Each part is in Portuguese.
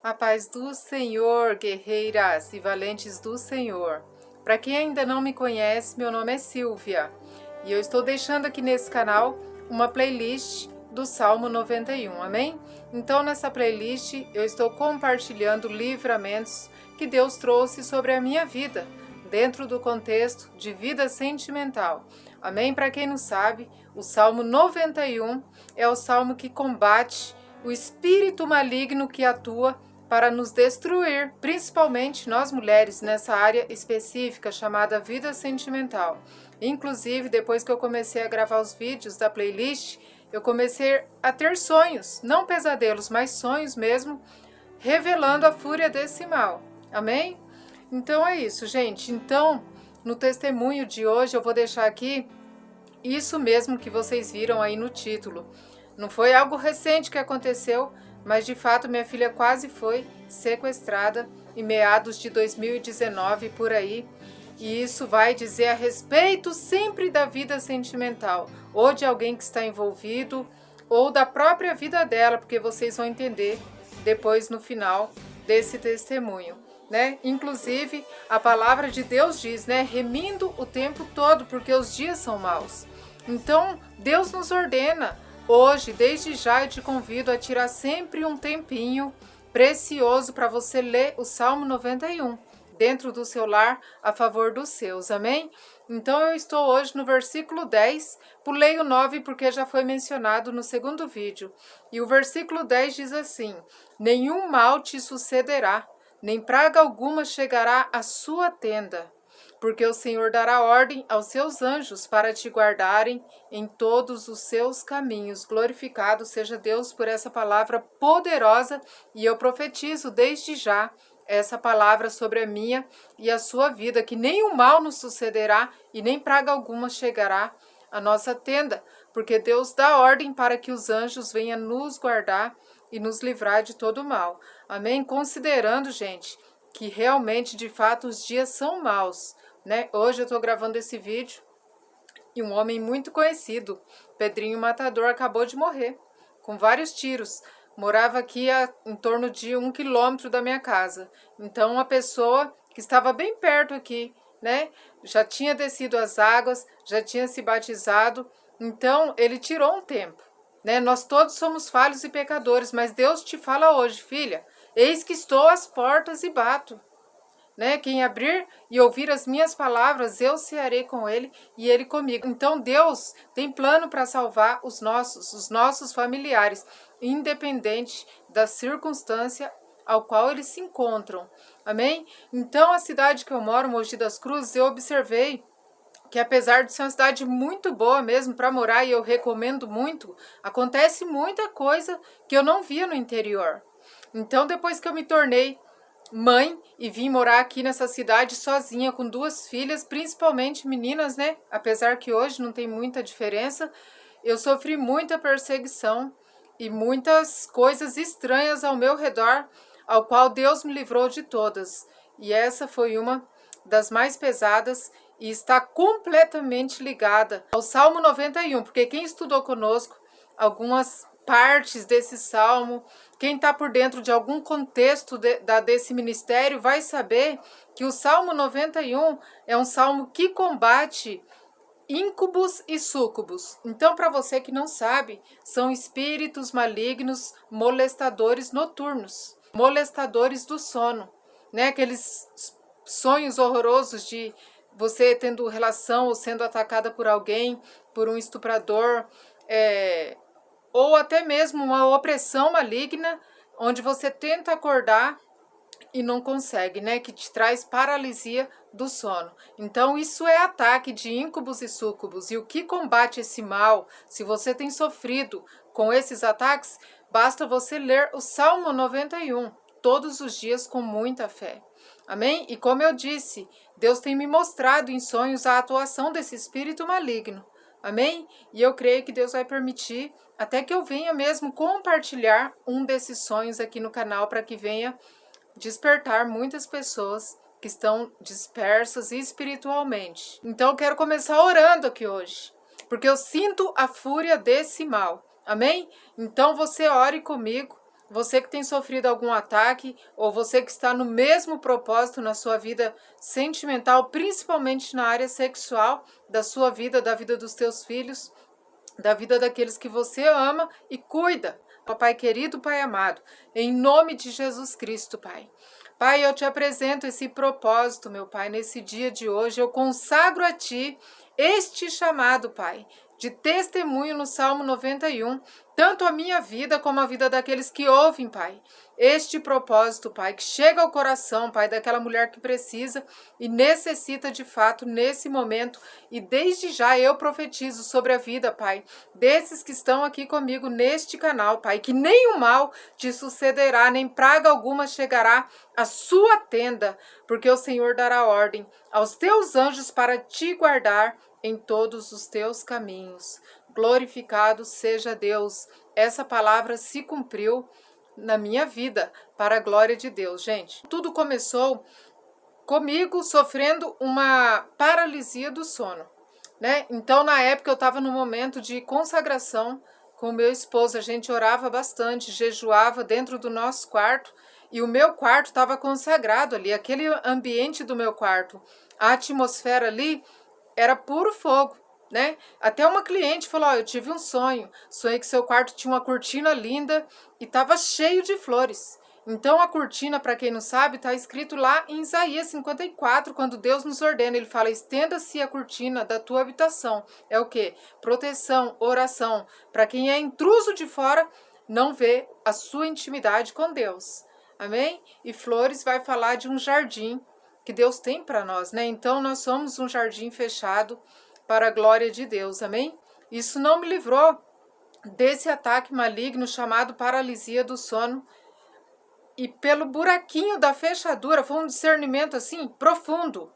A paz do Senhor, guerreiras e valentes do Senhor. Para quem ainda não me conhece, meu nome é Silvia e eu estou deixando aqui nesse canal uma playlist do Salmo 91, amém? Então nessa playlist eu estou compartilhando livramentos que Deus trouxe sobre a minha vida, dentro do contexto de vida sentimental. Amém? Para quem não sabe, o Salmo 91 é o salmo que combate o espírito maligno que atua para nos destruir, principalmente nós mulheres, nessa área específica chamada vida sentimental. Inclusive, depois que eu comecei a gravar os vídeos da playlist, eu comecei a ter sonhos, não pesadelos, mas sonhos mesmo, revelando a fúria desse mal. Amém? Então é isso, gente. Então, no testemunho de hoje, eu vou deixar aqui isso mesmo que vocês viram aí no título. Não foi algo recente que aconteceu, mas de fato minha filha quase foi sequestrada em meados de 2019 por aí. E isso vai dizer a respeito sempre da vida sentimental, ou de alguém que está envolvido, ou da própria vida dela, porque vocês vão entender depois no final desse testemunho, né? Inclusive, a palavra de Deus diz, né? Remindo o tempo todo, porque os dias são maus. Então, Deus nos ordena. Hoje, desde já, eu te convido a tirar sempre um tempinho precioso para você ler o Salmo 91 dentro do seu lar a favor dos seus, amém? Então eu estou hoje no versículo 10, pulei o 9 porque já foi mencionado no segundo vídeo. E o versículo 10 diz assim: nenhum mal te sucederá, nem praga alguma chegará à sua tenda, porque o Senhor dará ordem aos seus anjos para te guardarem em todos os seus caminhos. Glorificado seja Deus por essa palavra poderosa, e eu profetizo desde já essa palavra sobre a minha e a sua vida, que nenhum mal nos sucederá e nem praga alguma chegará à nossa tenda, porque Deus dá ordem para que os anjos venham nos guardar e nos livrar de todo mal. Amém? Considerando, gente, que realmente, de fato, os dias são maus, né? Hoje eu estou gravando esse vídeo e um homem muito conhecido, Pedrinho Matador, acabou de morrer com vários tiros. Morava aqui em torno de 1 quilômetro da minha casa. Então, uma pessoa que estava bem perto aqui, né? Já tinha descido as águas, já tinha se batizado. Então, ele tirou um tempo, né? Nós todos somos falhos e pecadores, mas Deus te fala hoje, filha, eis que estou às portas e bato. Né? Quem abrir e ouvir as minhas palavras, eu cearei com ele e ele comigo. Então Deus tem plano para salvar os nossos familiares, independente da circunstância ao qual eles se encontram. Amém? Então a cidade que eu moro, Mogi das Cruzes, eu observei que apesar de ser uma cidade muito boa mesmo para morar, e eu recomendo muito, acontece muita coisa que eu não via no interior. Então depois que eu me tornei mãe e vim morar aqui nessa cidade sozinha com 2 filhas, principalmente meninas, né? Apesar que hoje não tem muita diferença, eu sofri muita perseguição e muitas coisas estranhas ao meu redor, ao qual Deus me livrou de todas. E essa foi uma das mais pesadas e está completamente ligada ao Salmo 91, porque quem estudou conosco algumas partes desse salmo, quem está por dentro de algum contexto desse ministério vai saber que o Salmo 91 é um salmo que combate íncubos e súcubos. Então, para você que não sabe, são espíritos malignos molestadores noturnos, molestadores do sono, né? Aqueles sonhos horrorosos de você tendo relação ou sendo atacada por alguém, por um estuprador, ou até mesmo uma opressão maligna, onde você tenta acordar e não consegue, né? Que te traz paralisia do sono. Então, isso é ataque de íncubos e súcubos. E o que combate esse mal, se você tem sofrido com esses ataques, basta você ler o Salmo 91 todos os dias com muita fé. Amém? E como eu disse, Deus tem me mostrado em sonhos a atuação desse espírito maligno. Amém? E eu creio que Deus vai permitir até que eu venha mesmo compartilhar um desses sonhos aqui no canal para que venha despertar muitas pessoas que estão dispersas espiritualmente. Então eu quero começar orando aqui hoje, porque eu sinto a fúria desse mal. Amém? Então você ore comigo você que tem sofrido algum ataque, ou você que está no mesmo propósito na sua vida sentimental, principalmente na área sexual da sua vida, da vida dos teus filhos, da vida daqueles que você ama e cuida. Papai querido, Pai amado, em nome de Jesus Cristo, Pai. Pai, eu te apresento esse propósito, meu Pai, nesse dia de hoje. Eu consagro a Ti este chamado, Pai, de testemunho no Salmo 91, tanto a minha vida como a vida daqueles que ouvem, Pai. Este propósito, Pai, que chega ao coração, Pai, daquela mulher que precisa e necessita de fato nesse momento. E desde já eu profetizo sobre a vida, Pai, desses que estão aqui comigo neste canal, Pai, que nenhum mal te sucederá, nem praga alguma chegará à sua tenda, porque o Senhor dará ordem aos teus anjos para te guardar em todos os teus caminhos. Glorificado seja Deus. Essa palavra se cumpriu na minha vida, para a glória de Deus. Gente, tudo começou comigo sofrendo uma paralisia do sono, né? Então, na época, eu estava no momento de consagração com o meu esposo. A gente orava bastante, jejuava dentro do nosso quarto, e o meu quarto estava consagrado ali, aquele ambiente do meu quarto, a atmosfera ali era puro fogo, né? Até uma cliente falou: eu tive um sonho, sonhei que seu quarto tinha uma cortina linda e estava cheio de flores. Então a cortina, para quem não sabe, está escrito lá em Isaías 54, quando Deus nos ordena, ele fala: estenda-se a cortina da tua habitação. É o quê? Proteção, oração, para quem é intruso de fora, não vê a sua intimidade com Deus. Amém? E flores vai falar de um jardim que Deus tem para nós, né? Então nós somos um jardim fechado para a glória de Deus, amém? Isso não me livrou desse ataque maligno chamado paralisia do sono, e pelo buraquinho da fechadura, foi um discernimento assim profundo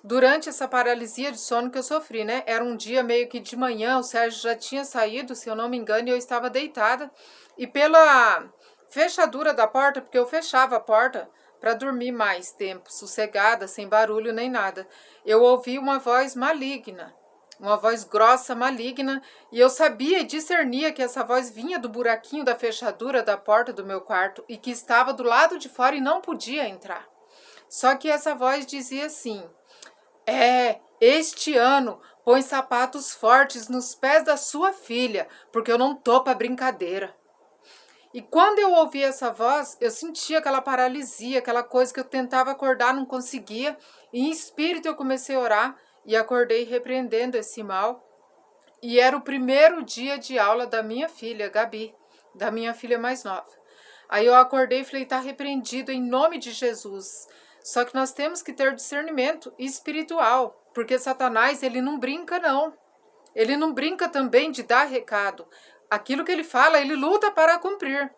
durante essa paralisia de sono que eu sofri, né? Era um dia meio que de manhã, o Sérgio já tinha saído, se eu não me engano, e eu estava deitada, e pela fechadura da porta, porque eu fechava a porta para dormir mais tempo, sossegada, sem barulho nem nada, eu ouvi uma voz maligna, uma voz grossa, maligna, e eu sabia e discernia que essa voz vinha do buraquinho da fechadura da porta do meu quarto e que estava do lado de fora e não podia entrar. Só que essa voz dizia assim: este ano põe sapatos fortes nos pés da sua filha, porque eu não tô para brincadeira. E quando eu ouvi essa voz, eu sentia aquela paralisia, aquela coisa que eu tentava acordar, não conseguia. E em espírito eu comecei a orar e acordei repreendendo esse mal. E era o primeiro dia de aula da minha filha, Gabi, da minha filha mais nova. Aí eu acordei e falei: tá repreendido em nome de Jesus. Só que nós temos que ter discernimento espiritual, porque Satanás, ele não brinca não. Ele não brinca também de dar recado. Aquilo que ele fala, ele luta para cumprir,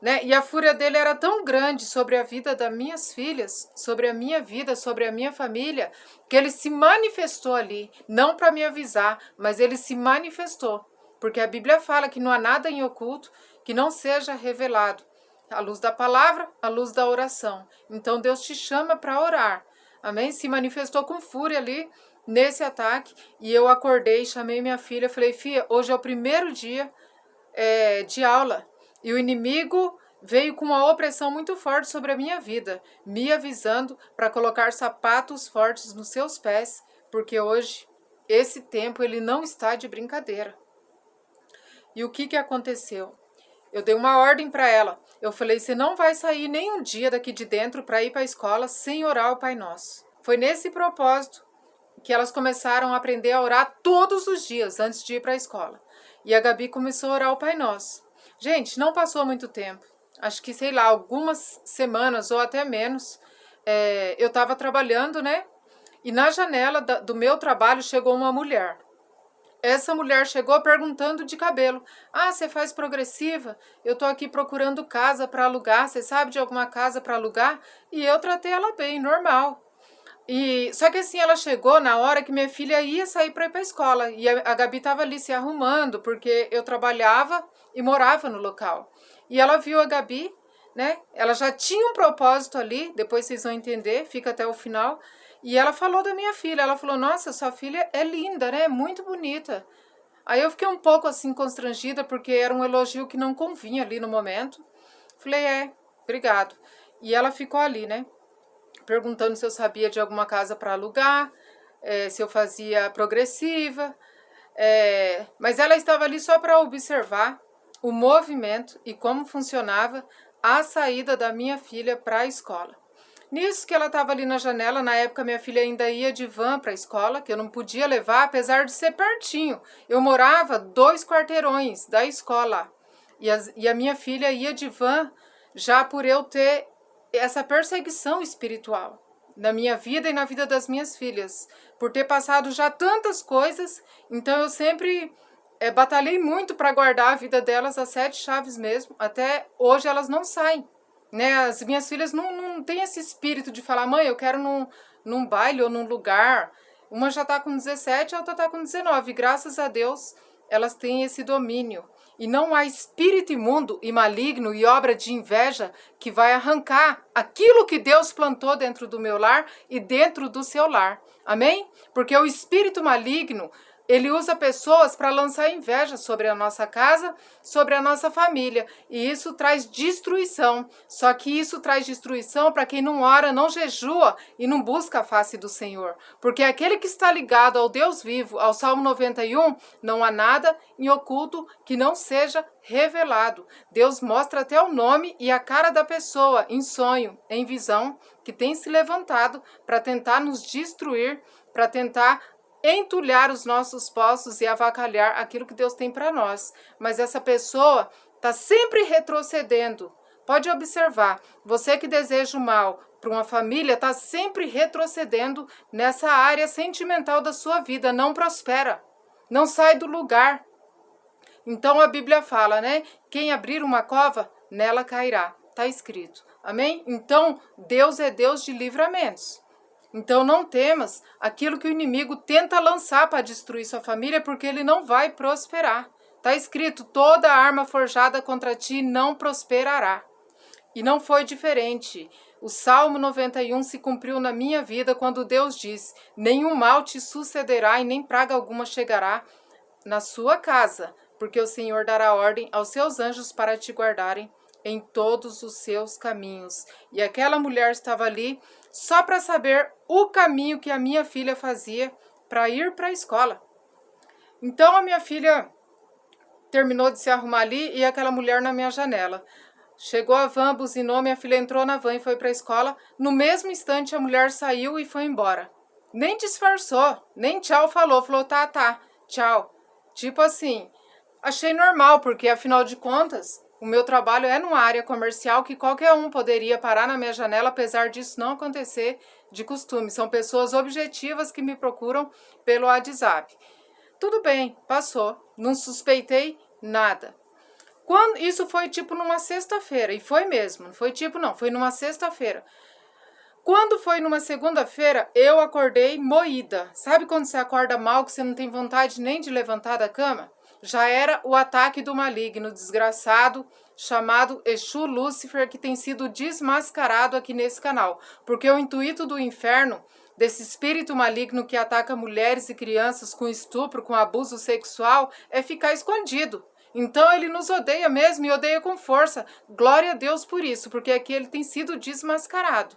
né? E a fúria dele era tão grande sobre a vida das minhas filhas, sobre a minha vida, sobre a minha família, que ele se manifestou ali, não para me avisar, mas ele se manifestou, porque a Bíblia fala que não há nada em oculto que não seja revelado, à luz da palavra, à luz da oração. Então Deus te chama para orar, amém? Se manifestou com fúria ali nesse ataque, e eu acordei, chamei minha filha, falei: filha, hoje é o primeiro dia de aula, e o inimigo veio com uma opressão muito forte sobre a minha vida, me avisando para colocar sapatos fortes nos seus pés, porque hoje, esse tempo, ele não está de brincadeira. E o que aconteceu? Eu dei uma ordem para ela. Eu falei: você não vai sair nenhum dia daqui de dentro para ir para a escola sem orar o Pai Nosso. Foi nesse propósito que elas começaram a aprender a orar todos os dias antes de ir para a escola. E a Gabi começou a orar o Pai Nosso. Gente, não passou muito tempo. Acho que, sei lá, algumas semanas ou até menos. Eu estava trabalhando, né? E na janela do meu trabalho chegou uma mulher. Essa mulher chegou perguntando de cabelo: ah, você faz progressiva? Eu tô aqui procurando casa para alugar. Você sabe de alguma casa para alugar? E eu tratei ela bem, normal. Só que assim, ela chegou na hora que minha filha ia sair para ir para a escola. E a Gabi estava ali se arrumando, porque eu trabalhava e morava no local. E ela viu a Gabi, né? Ela já tinha um propósito ali, depois vocês vão entender, fica até o final. E ela falou da minha filha, ela falou: nossa, sua filha é linda, né? É muito bonita. Aí eu fiquei um pouco assim constrangida, porque era um elogio que não convinha ali no momento. Falei, obrigado. E ela ficou ali, né? Perguntando se eu sabia de alguma casa para alugar, se eu fazia progressiva. Mas ela estava ali só para observar o movimento e como funcionava a saída da minha filha para a escola. Nisso que ela estava ali na janela, na época minha filha ainda ia de van para a escola, que eu não podia levar, apesar de ser pertinho. Eu morava 2 quarteirões da escola e a minha filha ia de van já por eu ter essa perseguição espiritual na minha vida e na vida das minhas filhas, por ter passado já tantas coisas. Então eu sempre batalhei muito para guardar a vida delas às 7 chaves mesmo. Até hoje elas não saem, né? As minhas filhas não têm esse espírito de falar, mãe, eu quero num baile ou num lugar. Uma já está com 17, a outra está com 19. Graças a Deus, elas têm esse domínio. E não há espírito imundo e maligno e obra de inveja que vai arrancar aquilo que Deus plantou dentro do meu lar e dentro do seu lar. Amém? Porque o espírito maligno, ele usa pessoas para lançar inveja sobre a nossa casa, sobre a nossa família. E isso traz destruição. Só que isso traz destruição para quem não ora, não jejua e não busca a face do Senhor. Porque aquele que está ligado ao Deus vivo, ao Salmo 91, não há nada em oculto que não seja revelado. Deus mostra até o nome e a cara da pessoa em sonho, em visão, que tem se levantado para tentar nos destruir, para tentar entulhar os nossos poços e avacalhar aquilo que Deus tem para nós. Mas essa pessoa está sempre retrocedendo. Pode observar, você que deseja o mal para uma família está sempre retrocedendo nessa área sentimental da sua vida, não prospera, não sai do lugar. Então a Bíblia fala, né? Quem abrir uma cova, nela cairá. Está escrito. Amém? Então Deus é Deus de livramentos. Então não temas aquilo que o inimigo tenta lançar para destruir sua família, porque ele não vai prosperar. Está escrito, toda arma forjada contra ti não prosperará. E não foi diferente. O Salmo 91 se cumpriu na minha vida quando Deus diz, nenhum mal te sucederá e nem praga alguma chegará na sua casa, porque o Senhor dará ordem aos seus anjos para te guardarem em todos os seus caminhos. E aquela mulher estava ali só para saber o caminho que a minha filha fazia para ir para a escola. Então a minha filha terminou de se arrumar ali e aquela mulher na minha janela. Chegou a van, buzinou, minha filha entrou na van e foi para a escola. No mesmo instante a mulher saiu e foi embora. Nem disfarçou, nem tchau falou, tá, tchau. Tipo assim, achei normal, porque afinal de contas, o meu trabalho é numa área comercial que qualquer um poderia parar na minha janela, apesar disso não acontecer de costume. São pessoas objetivas que me procuram pelo WhatsApp. Tudo bem, passou. Não suspeitei nada. Quando isso foi tipo numa sexta-feira, e foi mesmo, não foi tipo não, foi numa sexta-feira. Quando foi numa segunda-feira, eu acordei moída. Sabe quando você acorda mal, que você não tem vontade nem de levantar da cama? Já era o ataque do maligno desgraçado, chamado Exu Lúcifer, que tem sido desmascarado aqui nesse canal. Porque o intuito do inferno, desse espírito maligno que ataca mulheres e crianças com estupro, com abuso sexual, é ficar escondido. Então ele nos odeia mesmo e odeia com força. Glória a Deus por isso, porque aqui ele tem sido desmascarado.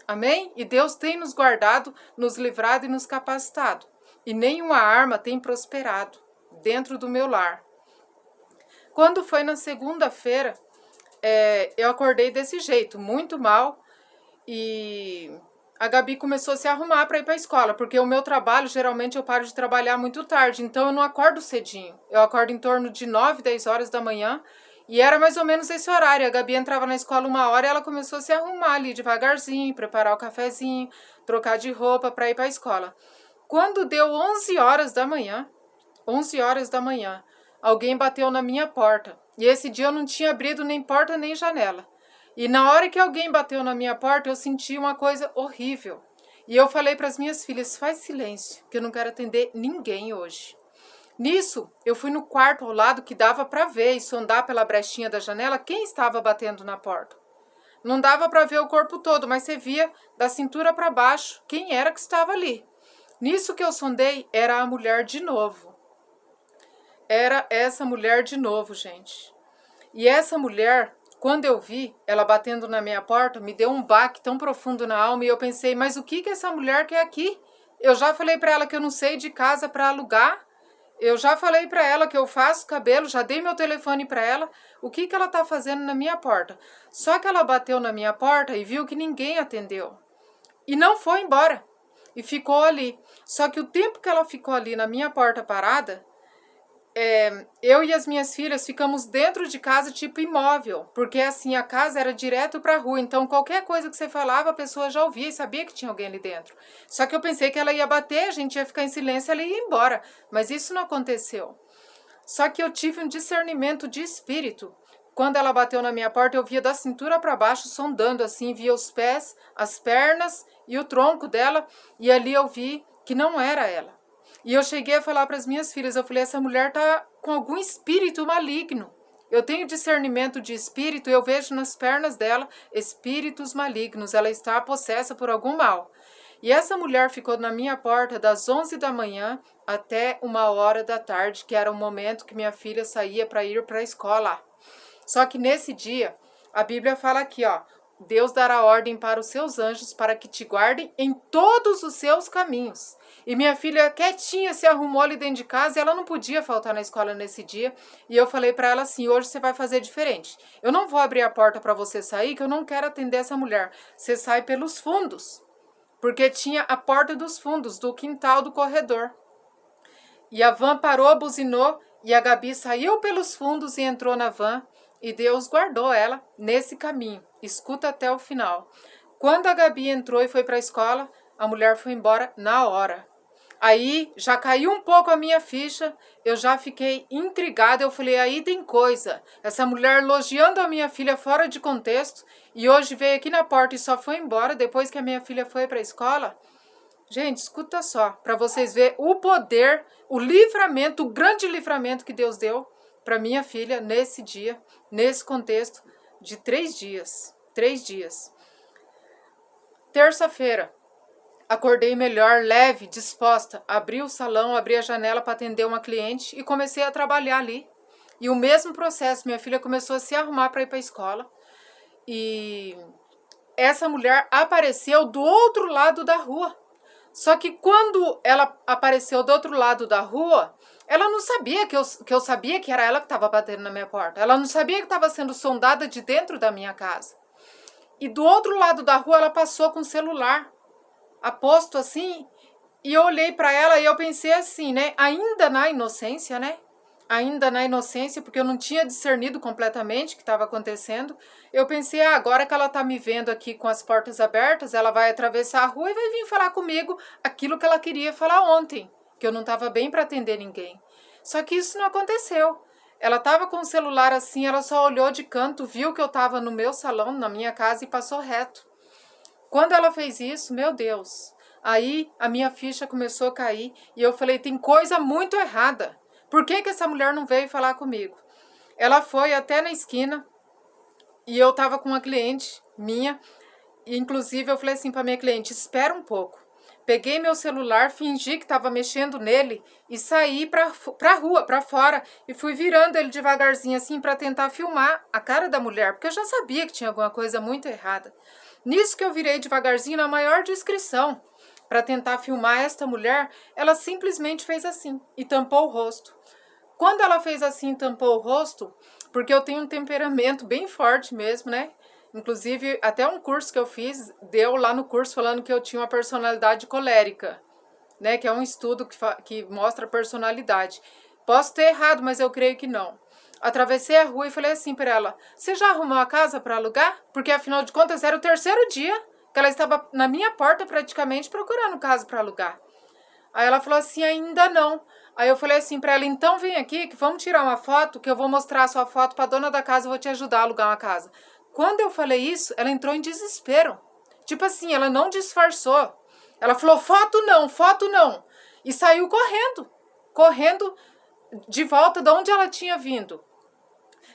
Amém? E Deus tem nos guardado, nos livrado e nos capacitado. E nenhuma arma tem prosperado dentro do meu lar. Quando foi na segunda-feira, eu acordei desse jeito, muito mal. E a Gabi começou a se arrumar para ir para a escola, porque o meu trabalho, geralmente eu paro de trabalhar muito tarde, então eu não acordo cedinho. Eu acordo em torno de 9, 10 horas da manhã, e era mais ou menos esse horário. A Gabi entrava na escola 1 hora e ela começou a se arrumar ali devagarzinho, preparar o cafezinho, trocar de roupa para ir para a escola. Quando deu 11 horas da manhã, alguém bateu na minha porta. E esse dia eu não tinha abrido nem porta nem janela. E na hora que alguém bateu na minha porta, eu senti uma coisa horrível. E eu falei para as minhas filhas, faz silêncio, que eu não quero atender ninguém hoje. Nisso, eu fui no quarto ao lado que dava para ver e sondar pela brechinha da janela quem estava batendo na porta. Não dava para ver o corpo todo, mas você via da cintura para baixo quem era que estava ali. Nisso que eu sondei, era a mulher de novo. Era essa mulher de novo, gente. E essa mulher, quando eu vi ela batendo na minha porta, me deu um baque tão profundo na alma e eu pensei, mas o que essa mulher quer aqui? Eu já falei para ela que eu não sei de casa para alugar. Eu já falei para ela que eu faço cabelo, já dei meu telefone para ela. O que ela tá fazendo na minha porta? Só que ela bateu na minha porta e viu que ninguém atendeu. E não foi embora. E ficou ali. Só que o tempo que ela ficou ali na minha porta parada, eu e as minhas filhas ficamos dentro de casa tipo imóvel, porque assim a casa era direto para a rua, então qualquer coisa que você falava a pessoa já ouvia e sabia que tinha alguém ali dentro. Só que eu pensei que ela ia bater, a gente ia ficar em silêncio, ela ia embora, mas isso não aconteceu. Só que eu tive um discernimento de espírito. Quando ela bateu na minha porta, eu via da cintura para baixo, sondando assim, via os pés, as pernas e o tronco dela, e ali eu vi que não era ela. E eu cheguei a falar para as minhas filhas, eu falei, essa mulher tá com algum espírito maligno. Eu tenho discernimento de espírito, eu vejo nas pernas dela espíritos malignos, ela está possessa por algum mal. E essa mulher ficou na minha porta das 11 da manhã até 1 hora da tarde, que era o momento que minha filha saía para ir para a escola. Só que nesse dia, a Bíblia fala aqui, ó, Deus dará ordem para os seus anjos para que te guardem em todos os seus caminhos. E minha filha quietinha se arrumou ali dentro de casa e ela não podia faltar na escola nesse dia. E eu falei para ela assim, hoje você vai fazer diferente. Eu não vou abrir a porta para você sair, que eu não quero atender essa mulher. Você sai pelos fundos. Porque tinha a porta dos fundos, do quintal do corredor. E a van parou, buzinou, e a Gabi saiu pelos fundos e entrou na van. E Deus guardou ela nesse caminho. Escuta até o final. Quando a Gabi entrou e foi para a escola, a mulher foi embora na hora. Aí já caiu um pouco a minha ficha, eu já fiquei intrigada, eu falei, aí tem coisa. Essa mulher elogiando a minha filha fora de contexto e hoje veio aqui na porta e só foi embora depois que a minha filha foi para a escola. Gente, escuta só, para vocês verem o poder, o livramento, o grande livramento que Deus deu para minha filha nesse dia, nesse contexto de 3 dias. 3 dias. Terça-feira. Acordei melhor, leve, disposta. Abri o salão, abri a janela para atender uma cliente e comecei a trabalhar ali. E o mesmo processo, minha filha começou a se arrumar para ir para a escola. E essa mulher apareceu do outro lado da rua. Só que quando ela apareceu do outro lado da rua, ela não sabia que eu sabia que era ela que estava batendo na minha porta. Ela não sabia que estava sendo sondada de dentro da minha casa. E do outro lado da rua ela passou com o celular aposto assim, e eu olhei para ela e eu pensei assim, né? Ainda na inocência, né? Ainda na inocência, porque eu não tinha discernido completamente o que estava acontecendo. Eu pensei, agora que ela tá me vendo aqui com as portas abertas, ela vai atravessar a rua e vai vir falar comigo aquilo que ela queria falar ontem, que eu não estava bem para atender ninguém. Só que isso não aconteceu. Ela estava com o celular assim, ela só olhou de canto, viu que eu estava no meu salão, na minha casa e passou reto. Quando ela fez isso, meu Deus, aí a minha ficha começou a cair e eu falei, tem coisa muito errada. Por que essa mulher não veio falar comigo? Ela foi até na esquina e eu estava com uma cliente minha e inclusive eu falei assim para minha cliente, espera um pouco. Peguei meu celular, fingi que estava mexendo nele e saí para rua, para fora e fui virando ele devagarzinho assim para tentar filmar a cara da mulher, porque eu já sabia que tinha alguma coisa muito errada. Nisso que eu virei devagarzinho na maior discrição para tentar filmar esta mulher, ela simplesmente fez assim e tampou o rosto. Quando ela fez assim e tampou o rosto, porque eu tenho um temperamento bem forte mesmo, né? Inclusive, até um curso que eu fiz, deu lá no curso falando que eu tinha uma personalidade colérica, né? Que é um estudo que mostra a personalidade. Posso ter errado, mas eu creio que não. Atravessei a rua e falei assim para ela, você já arrumou a casa para alugar? Porque afinal de contas era o 3º dia que ela estava na minha porta praticamente procurando casa para alugar. Aí ela falou assim, ainda não. Aí eu falei assim para ela, então vem aqui que vamos tirar uma foto, que eu vou mostrar a sua foto para a dona da casa, eu vou te ajudar a alugar uma casa. Quando eu falei isso, ela entrou em desespero. Tipo assim, ela não disfarçou. Ela falou, foto não. E saiu correndo de volta de onde ela tinha vindo.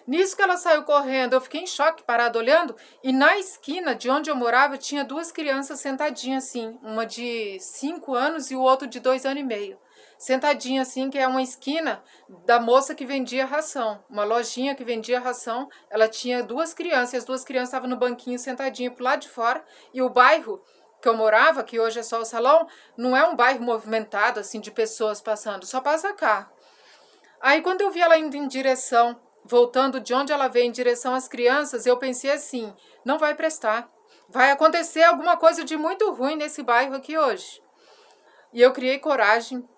Nisso que ela saiu correndo, eu fiquei em choque, parada olhando, e na esquina de onde eu morava tinha 2 crianças sentadinhas assim, uma de 5 anos e o outro de 2 anos e meio. sentadinha assim, que é uma esquina da moça que vendia ração, uma lojinha que vendia ração. Ela tinha duas crianças, e as duas crianças estavam no banquinho sentadinha pro lado de fora, e o bairro que eu morava, que hoje é só o salão, não é um bairro movimentado assim de pessoas passando, só passa carro. Aí quando eu vi ela indo em direção, voltando de onde ela veio em direção às crianças, eu pensei assim, não vai prestar. Vai acontecer alguma coisa de muito ruim nesse bairro aqui hoje. E eu criei coragem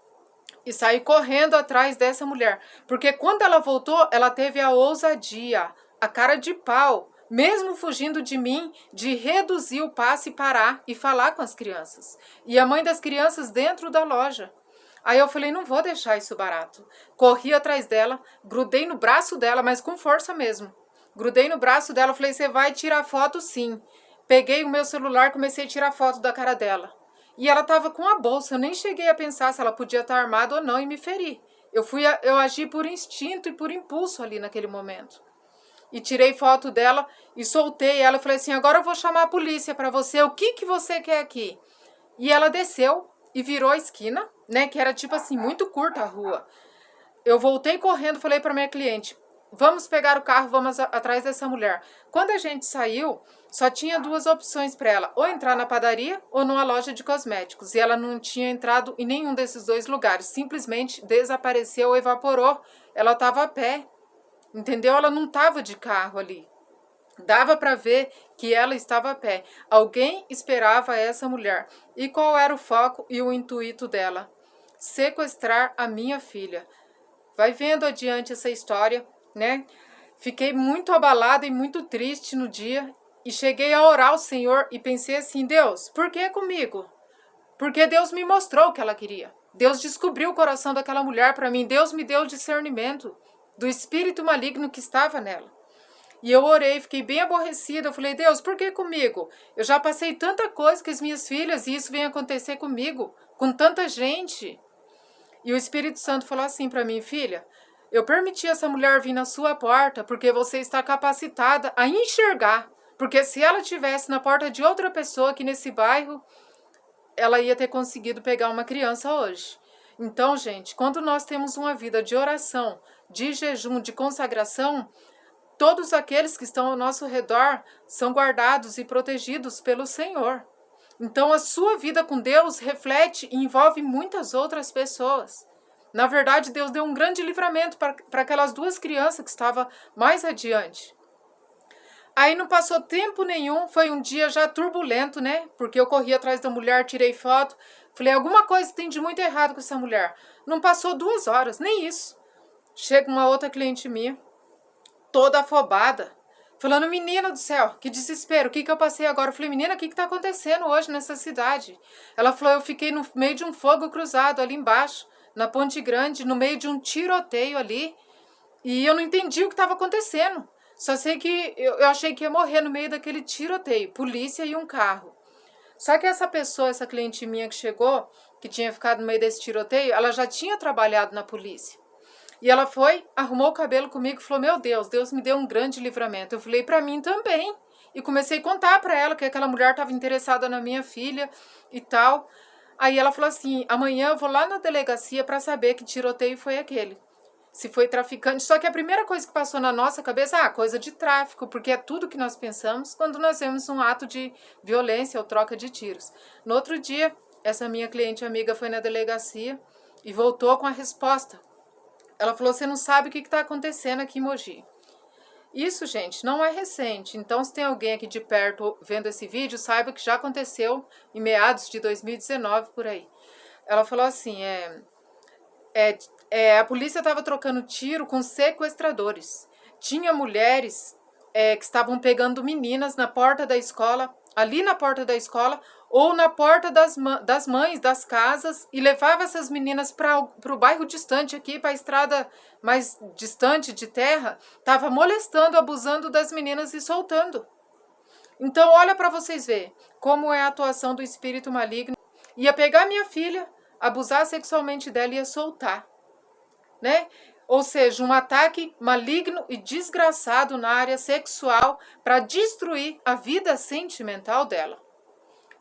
e saí correndo atrás dessa mulher. Porque quando ela voltou, ela teve a ousadia, a cara de pau, mesmo fugindo de mim, de reduzir o passo e parar e falar com as crianças. E a mãe das crianças dentro da loja. Aí eu falei, não vou deixar isso barato. Corri atrás dela, grudei no braço dela, mas com força mesmo. Grudei no braço dela, falei, você vai tirar foto sim. Peguei o meu celular, comecei a tirar foto da cara dela. E ela estava com a bolsa, eu nem cheguei a pensar se ela podia estar armada ou não e me ferir. Eu agi por instinto e por impulso ali naquele momento. E tirei foto dela e soltei ela, falei assim, agora eu vou chamar a polícia para você, o que você quer aqui? E ela desceu e virou a esquina, né, que era tipo assim, muito curta a rua. Eu voltei correndo, falei para minha cliente, vamos pegar o carro, vamos atrás dessa mulher. Quando a gente saiu, só tinha duas opções para ela, ou entrar na padaria ou numa loja de cosméticos. E ela não tinha entrado em nenhum desses dois lugares, simplesmente desapareceu, evaporou. Ela estava a pé, entendeu? Ela não estava de carro ali. Dava para ver que ela estava a pé. Alguém esperava essa mulher. E qual era o foco e o intuito dela? Sequestrar a minha filha. Vai vendo adiante essa história, né? Fiquei muito abalada e muito triste no dia e cheguei a orar ao Senhor e pensei assim, Deus, por que comigo? Porque Deus me mostrou o que ela queria. Deus descobriu o coração daquela mulher para mim. Deus me deu o discernimento do espírito maligno que estava nela. E eu orei, fiquei bem aborrecida. Eu falei, Deus, por que comigo? Eu já passei tanta coisa com as minhas filhas e isso vem acontecer comigo, com tanta gente. E o Espírito Santo falou assim para mim, filha, eu permiti essa mulher vir na sua porta porque você está capacitada a enxergar. Porque se ela estivesse na porta de outra pessoa aqui nesse bairro, ela ia ter conseguido pegar uma criança hoje. Então, gente, quando nós temos uma vida de oração, de jejum, de consagração, todos aqueles que estão ao nosso redor são guardados e protegidos pelo Senhor. Então, a sua vida com Deus reflete e envolve muitas outras pessoas. Na verdade, Deus deu um grande livramento para aquelas duas crianças que estavam mais adiante. Aí não passou tempo nenhum, foi um dia já turbulento, né? Porque eu corri atrás da mulher, tirei foto. Falei, alguma coisa tem de muito errado com essa mulher. Não passou 2 horas, nem isso. Chega uma outra cliente minha, toda afobada, falando, menina do céu, que desespero, o que eu passei agora? Eu falei, menina, o que está acontecendo hoje nessa cidade? Ela falou, eu fiquei no meio de um fogo cruzado ali embaixo, na Ponte Grande, no meio de um tiroteio ali, e eu não entendi o que estava acontecendo. Só sei que eu achei que ia morrer no meio daquele tiroteio, polícia e um carro. Só que essa pessoa, essa cliente minha que chegou, que tinha ficado no meio desse tiroteio, ela já tinha trabalhado na polícia. E ela foi, arrumou o cabelo comigo e falou, meu Deus, Deus me deu um grande livramento. Eu falei, para mim também. E comecei a contar para ela que aquela mulher estava interessada na minha filha e tal. Aí ela falou assim, amanhã eu vou lá na delegacia para saber que tiroteio foi aquele. Se foi traficante. Só que a primeira coisa que passou na nossa cabeça, coisa de tráfico, porque é tudo que nós pensamos quando nós vemos um ato de violência ou troca de tiros. No outro dia, essa minha cliente amiga foi na delegacia e voltou com a resposta. Ela falou, você não sabe o que está acontecendo aqui em Mogi. Isso, gente, não é recente. Então, se tem alguém aqui de perto vendo esse vídeo, saiba que já aconteceu em meados de 2019, por aí. Ela falou assim, a polícia estava trocando tiro com sequestradores. Tinha mulheres que estavam pegando meninas na porta da escola, ali na porta da escola, ou na porta das mães, das casas, e levava essas meninas para o bairro distante aqui, para a estrada mais distante de terra, estava molestando, abusando das meninas e soltando. Então, olha para vocês verem como é a atuação do espírito maligno. Ia pegar minha filha, abusar sexualmente dela e ia soltar, né? Ou seja, um ataque maligno e desgraçado na área sexual para destruir a vida sentimental dela.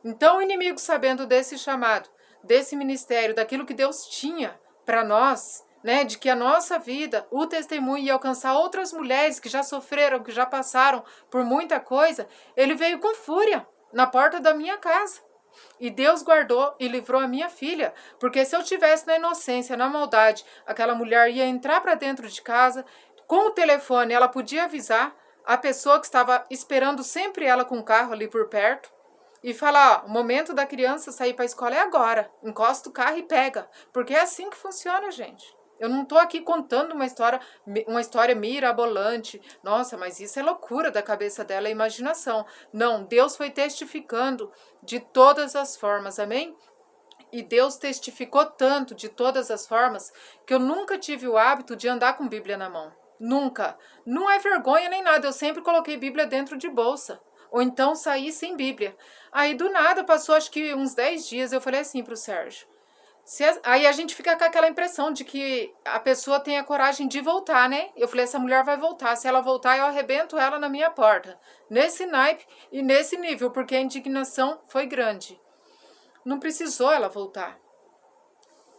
Então, o inimigo, sabendo desse chamado, desse ministério, daquilo que Deus tinha para nós, né, de que a nossa vida, o testemunho ia alcançar outras mulheres que já sofreram, que já passaram por muita coisa, ele veio com fúria na porta da minha casa. E Deus guardou e livrou a minha filha, porque se eu tivesse na inocência, na maldade, aquela mulher ia entrar para dentro de casa, com o telefone ela podia avisar a pessoa que estava esperando sempre ela com o carro ali por perto, e falar, ó, o momento da criança sair para a escola é agora, encosta o carro e pega, porque é assim que funciona, gente. Eu não estou aqui contando uma história mirabolante. Nossa, mas isso é loucura da cabeça dela, é imaginação. Não, Deus foi testificando de todas as formas, amém? E Deus testificou tanto de todas as formas que eu nunca tive o hábito de andar com Bíblia na mão. Nunca. Não é vergonha nem nada, eu sempre coloquei Bíblia dentro de bolsa. Ou então saí sem Bíblia. Aí do nada, passou acho que uns 10 dias, eu falei assim pro Sérgio. Aí a gente fica com aquela impressão de que a pessoa tem a coragem de voltar, né? Eu falei, essa mulher vai voltar. Se ela voltar, eu arrebento ela na minha porta. Nesse naipe e nesse nível, porque a indignação foi grande. Não precisou ela voltar.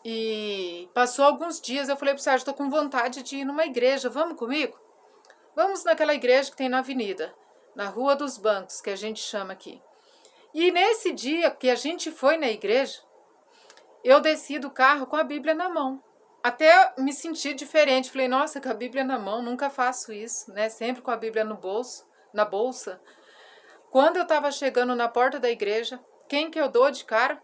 E passou alguns dias, eu falei pro Sérgio, estou com vontade de ir numa igreja, vamos comigo? Vamos naquela igreja que tem na avenida, na Rua dos Bancos, que a gente chama aqui. E nesse dia que a gente foi na igreja, eu desci do carro com a Bíblia na mão. Até me senti diferente. Falei, nossa, com a Bíblia na mão, nunca faço isso, né? Sempre com a Bíblia no bolso, na bolsa. Quando eu estava chegando na porta da igreja, quem que eu dou de cara?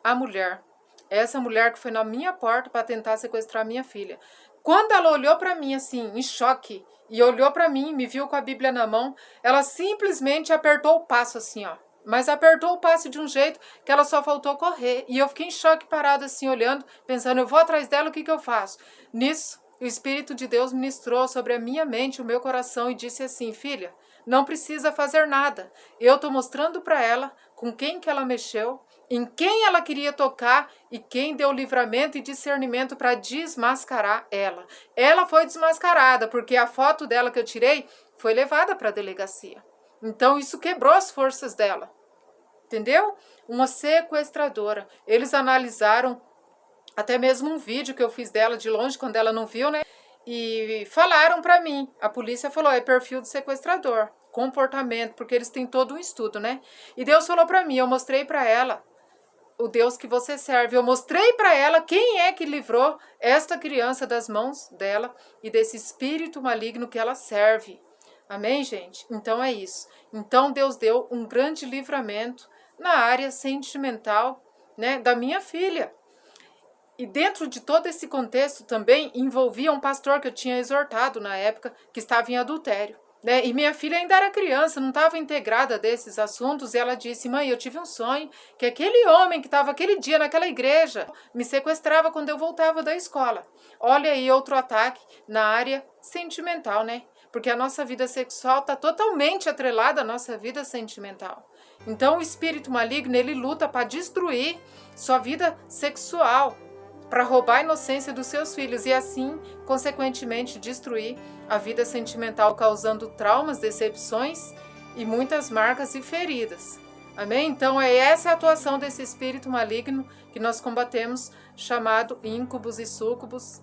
A mulher. Essa mulher que foi na minha porta para tentar sequestrar minha filha. Quando ela olhou para mim assim, em choque, e olhou para mim, me viu com a Bíblia na mão, ela simplesmente apertou o passo assim, ó. Mas apertou o passo de um jeito que ela só faltou correr. E eu fiquei em choque, parada assim, olhando, pensando, eu vou atrás dela, o que eu faço? Nisso, o Espírito de Deus ministrou sobre a minha mente, o meu coração, e disse assim, filha, não precisa fazer nada. Eu estou mostrando para ela com quem que ela mexeu, em quem ela queria tocar e quem deu livramento e discernimento para desmascarar ela. Ela foi desmascarada, porque a foto dela que eu tirei foi levada para a delegacia. Então, isso quebrou as forças dela, entendeu? Uma sequestradora. Eles analisaram até mesmo um vídeo que eu fiz dela de longe, quando ela não viu, né? E falaram para mim, a polícia falou, é perfil de sequestrador, comportamento, porque eles têm todo um estudo, né? E Deus falou para mim, eu mostrei para ela o Deus que você serve. Eu mostrei para ela quem é que livrou esta criança das mãos dela e desse espírito maligno que ela serve. Amém, gente? Então é isso. Então Deus deu um grande livramento na área sentimental, né, da minha filha. E dentro de todo esse contexto também envolvia um pastor que eu tinha exortado na época, que estava em adultério. Né? E minha filha ainda era criança, não estava integrada desses assuntos, e ela disse, mãe, eu tive um sonho que aquele homem que estava aquele dia naquela igreja me sequestrava quando eu voltava da escola. Olha aí outro ataque na área sentimental, né? Porque a nossa vida sexual está totalmente atrelada à nossa vida sentimental. Então o espírito maligno, ele luta para destruir sua vida sexual, para roubar a inocência dos seus filhos e assim, consequentemente, destruir a vida sentimental, causando traumas, decepções e muitas marcas e feridas. Amém? Então, essa é a atuação desse espírito maligno que nós combatemos, chamado íncubos e súcubos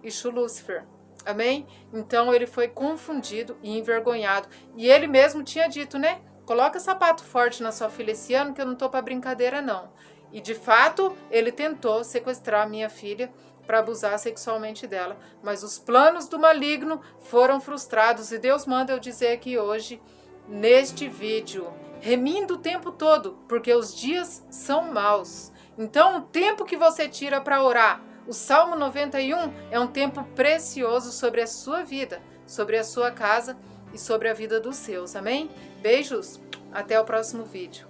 e Lúcifer. Amém? Então, ele foi confundido e envergonhado. E ele mesmo tinha dito, né? Coloca sapato forte na sua filha esse ano, que eu não tô para brincadeira, não. E, de fato, ele tentou sequestrar minha filha para abusar sexualmente dela. Mas os planos do maligno foram frustrados. E Deus manda eu dizer aqui hoje, neste vídeo, remindo o tempo todo, porque os dias são maus. Então, o tempo que você tira para orar, o Salmo 91 é um tempo precioso sobre a sua vida, sobre a sua casa e sobre a vida dos seus. Amém? Beijos, até o próximo vídeo.